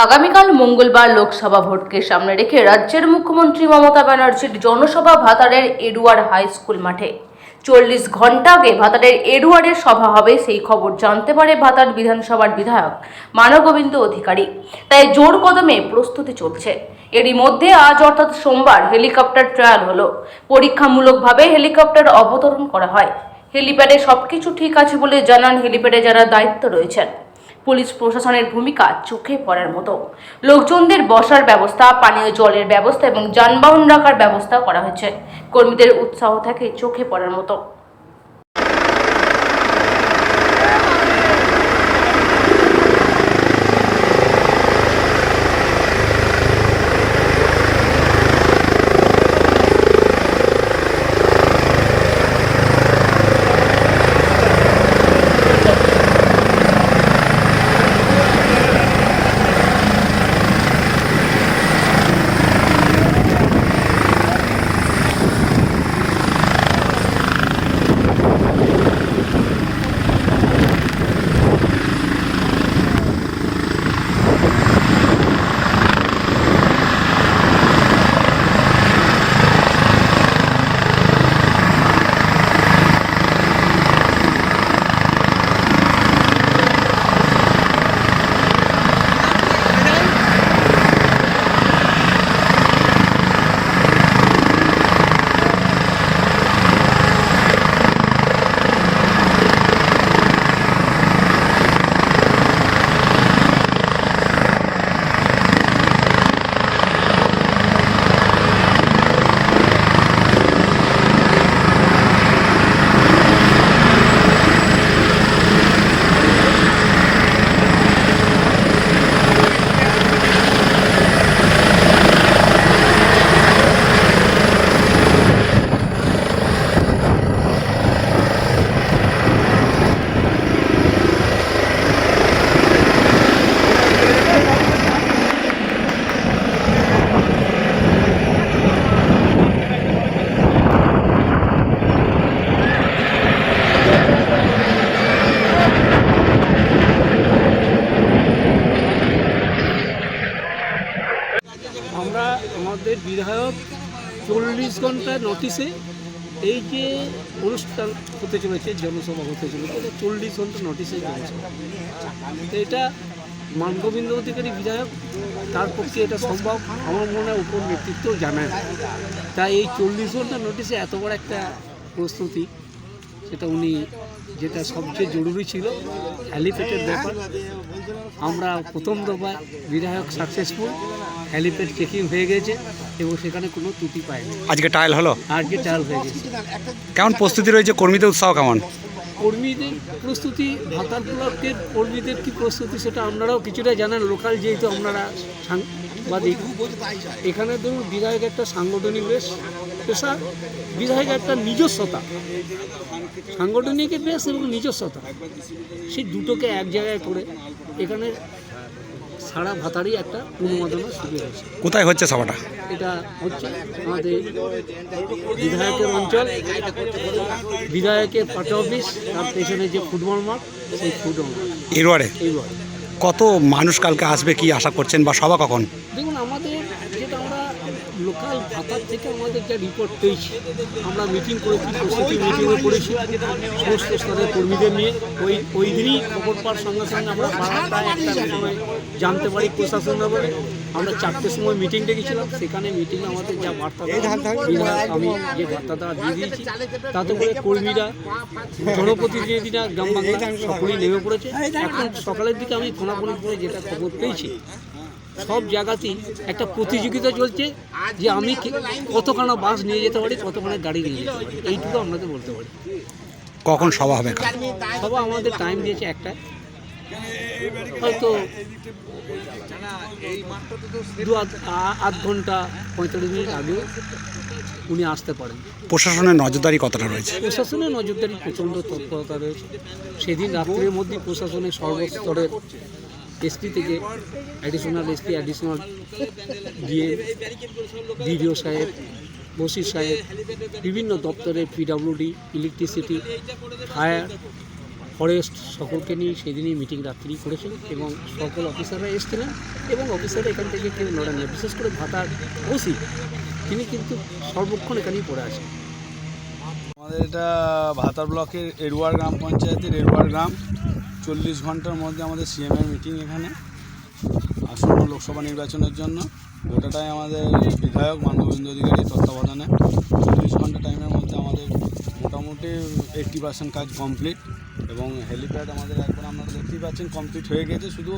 আগামীকাল মঙ্গলবার লোকসভা ভোটকে সামনে রেখে রাজ্যের মুখ্যমন্ত্রী মমতা ব্যানার্জির জনসভা ভাতারের এডুয়ার হাই স্কুল মাঠে ৪০ ঘন্টা আগে ভাতারের এডুয়ারের সভা হবে সেই খবর জানতে পারে ভাতার বিধানসভার বিধায়ক মানগোবিন্দ অধিকারী। তাই জোর কদমে প্রস্তুতি চলছে। এরই মধ্যে আজ অর্থাৎ সোমবার হেলিকপ্টার ট্রায়াল হলো। পরীক্ষামূলকভাবে হেলিকপ্টার অবতরণ করা হয়। হেলিপ্যাডে সবকিছু ঠিক আছে বলে জানান হেলিপ্যাডে যারা দায়িত্ব রয়েছেন। পুলিশ প্রশাসনের ভূমিকা চোখে পড়ার মতো। লোকজনদের বসার ব্যবস্থা, পানীয় জলের ব্যবস্থা এবং যানবাহন রাখার ব্যবস্থা করা হয়েছে। কর্মীদের উৎসাহ থাকে চোখে পড়ার মতো। আমরা আমাদের বিধায়ক ৪০ ঘন্টার নোটিশে এই যে অনুষ্ঠান হতে চলেছে, জনসভা হতে চলেছে, ৪০ ঘন্টা নোটিশে জনসভা। তো এটা মানগোবিন্দ অধিকারী বিধায়ক, তার পক্ষে এটা সম্ভব আমার মনে হয় উপর নেতৃত্ব জানায়। তাই এই ৪০ ঘন্টা নোটিশে এত বড় একটা প্রস্তুতি, সেটা উনি যেটা সবচেয়ে জরুরি ছিল হ্যালিপ্যাডের ব্যাপার। আমরা প্রথম দফায় বিধায়ক সাকসেসফুল, হ্যালিপ্যাড চেকিং হয়ে গেছে এবং সেখানে কোনো ত্রুটি পায়নি। আজকে ট্রায়াল হলো, আজকে ট্রায়াল হয়ে গেছে। কেমন প্রস্তুতি রয়েছে? কর্মীদের উৎসাহ কেমন? কর্মীদের প্রস্তুতি, ভাতার ব্লকের কর্মীদের কী প্রস্তুতি সেটা আপনারাও কিছুটা জানেন, লোকাল যেহেতু আপনারা সাংবাদিক। এখানে ধরুন বিধায়ক একটা সাংগঠনিক পেশা, বিধায়ক একটা নিজস্বতা, সাংগঠনিক বেশ এবং নিজস্বতা, সেই দুটোকে এক জায়গায় করে এখানে সারা ভাতারই একটা অনুমোদনের সুযোগ আছে। কোথায় হচ্ছে সভাটা? এটা হচ্ছে আমাদের বিধায়কের অঞ্চল, বিধায়কের পার্টি অফিস, তার পেছনে যে ফুটবল মাঠ, সেই ফুটবল মাঠ এরওয়ারে। এইবার কত মানুষ কালকে আসবে কি আশা করছেন, বা সভা কখন? দেখুন, আমাদের যেটা আমরা লোকাল ভাতার থেকে আমাদের যা রিপোর্ট পেয়েছি, আমরা মিটিং করেছি, প্রস্তুতি মিটিংও করেছি সমস্ত স্তরের কর্মীদের নিয়ে। ওই দিনই খবর পাওয়ার সঙ্গে সঙ্গে আমরা 12টা 1টার সময় জানতে পারি প্রশাসন ব্যাপারে। আমরা 4টের সময় মিটিং ডেকেছিলাম, সেখানে মিটিংয়ে আমাদের যা বার্তা আমি যে বার্তাটা দিয়ে দিয়েছি, তাতে করে কর্মীরা, জনপ্রতিনিধিরা, গ্রাম বাংলা সকলেই নেমে পড়েছে। এখন সকালের দিকে আমি ফোনাফোনি করে যেটা খবর পেয়েছি, সব জায়গাতেই একটা প্রতিযোগিতা চলছে যে আমি কতখানা বাস নিয়ে যেতে পারি, কতখানা গাড়ি নিয়ে যেতে পারি, এইটুকু আপনাদের বলতে পারি। কখন সভা হবে? সবাই আমাদের টাইম দিয়েছে একটায়, হয়তো আধ ঘন্টা 45 মিনিট আগেও উনি আসতে পারেন। প্রশাসনের নজরদারি কতটা রয়েছে? প্রশাসনের নজরদারি প্রচণ্ড তৎপরতা রয়েছে। সেদিন রাত্রের মধ্যেই প্রশাসনের সর্বস্তরের এসপি থেকে additional SP, additional DM, BDO সাহেব, ওসি সাহেব, বিভিন্ন দপ্তরের পিডব্লিউডি, ইলেকট্রিসিটি, ফায়ার, ফরেস্ট সকলকে নিয়ে সেদিনই মিটিং রাত্রি করেছেন এবং সকল অফিসাররা এসেছিলেন এবং অফিসাররা এখান থেকে কেউ নড়েন না, বিশেষ করে ভাতার ওসি তিনি কিন্তু সর্বক্ষণ এখানেই পড়ে আছেন। আমাদের এটা ভাতার ব্লকের এডুয়ার গ্রাম পঞ্চায়েতের এডুয়ার গ্রাম 40 ঘন্টার মধ্যে আমাদের সিএমের মিটিং এখানে আসন্ন লোকসভা নির্বাচনের জন্য। গোটাটাই আমাদের বিধায়ক মানবেন্দ্র অধিকারীর তত্ত্বাবধানে 40 ঘন্টা টাইমের মধ্যে আমাদের মোটামুটি 80% কাজ কমপ্লিট এবং হেলিপ্যাড আমাদের একবার আপনারা দেখতেই পাচ্ছেন কমপ্লিট হয়ে গেছে, শুধু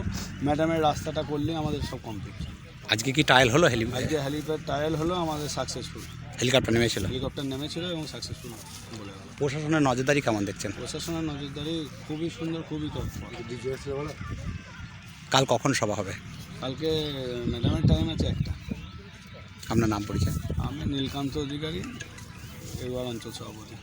ম্যাডামের রাস্তাটা করলেই আমাদের সব কমপ্লিট। আজকে কি টাইল হলো হেলিপ্যাড? আজকে হেলিপ্যাড ট্রায়াল হলো আমাদের সাকসেসফুল, হেলিকপ্টার নেমেছিল? হেলিকপ্টার নেমেছিল এবং সাকসেসফুল বলে গেল। প্রশাসনের নজরদারি কেমন দেখছেন? প্রশাসনের নজরদারি খুবই সুন্দর, খুবই তৎপর। কাল কখন সভা হবে? কালকে ম্যাডামের টাইম আছে একটা। আপনার নাম পরিচয়? আমি নীলকান্ত অধিকারী, এবার অঞ্চল সভাপতি।